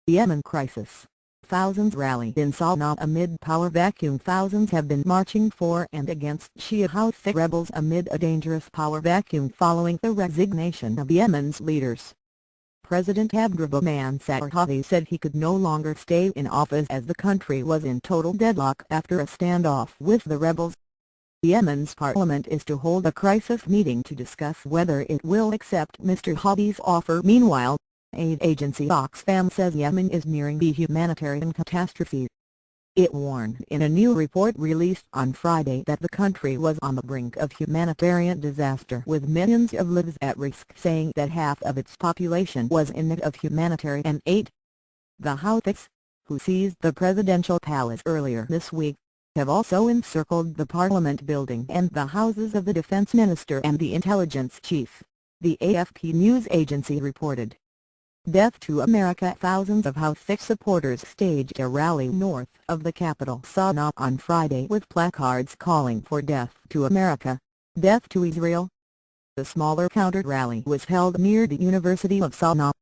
Yemen crisis. Thousands rally in Sanaa amid power vacuum. Thousands have been marching for and against Shia Houthi rebels amid a dangerous power vacuum following the resignation of Yemen's leaders. President Abdrabbuh Mansour Hadi said he could no longer stay in office as the country was in total deadlock after a standoff with the rebels. Yemen's parliament is to hold a crisis meeting to discuss whether it will accept Mr Hadi's offer. Meanwhile, aid agency Oxfam says Yemen is nearing the humanitarian catastrophe. It warned in a new report released on Friday that the country was on the brink of humanitarian disaster with millions of lives at risk, saying that half of its population was in need of humanitarian aid. The Houthis, who seized the presidential palace earlier this week, have also encircled the parliament building and the houses of the defense minister and the intelligence chief, the AFP news agency reported. Death to America. Thousands of Houthi supporters staged a rally north of the capital Sanaa on Friday with placards calling for death to America, death to Israel. The smaller counter-rally was held near the University of Sanaa.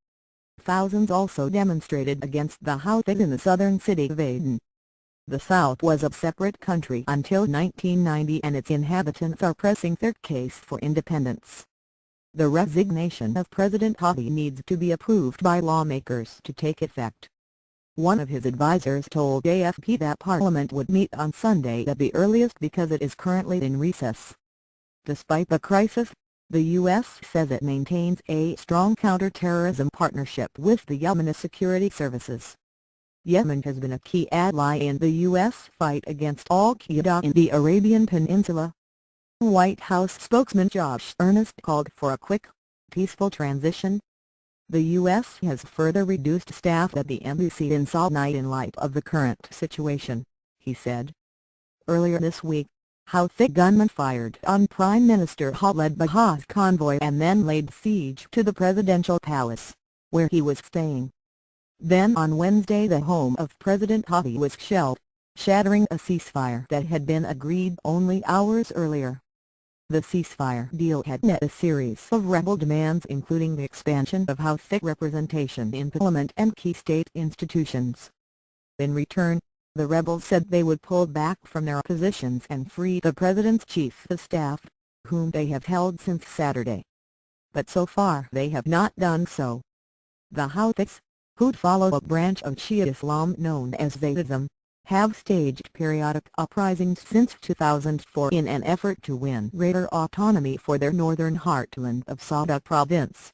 Thousands also demonstrated against the Houthis in the southern city of Aden. The South was a separate country until 1990 and its inhabitants are pressing their case for independence. The resignation of President Hadi needs to be approved by lawmakers to take effect. One of his advisers told AFP that Parliament would meet on Sunday at the earliest because it is currently in recess. Despite the crisis, the U.S. says it maintains a strong counter-terrorism partnership with the Yemeni security services. Yemen has been a key ally in the U.S. fight against al-Qaeda in the Arabian Peninsula. White House spokesman Josh Earnest called for a quick, peaceful transition. The U.S. has further reduced staff at the embassy in Sanaa in light of the current situation, he said. Earlier this week, Houthi gunmen fired on Prime Minister Khaled Bahah's convoy and then laid siege to the presidential palace, where he was staying. Then on Wednesday the home of President Hadi was shelled, shattering a ceasefire that had been agreed only hours earlier. The ceasefire deal had met a series of rebel demands, including the expansion of Houthi representation in parliament and key state institutions. In return, the rebels said they would pull back from their positions and free the president's chief of staff, whom they have held since Saturday. But so far they have not done so. The Houthis, who follow a branch of Shia Islam known as Zaydism, have staged periodic uprisings since 2004 in an effort to win greater autonomy for their northern heartland of Sanaa province.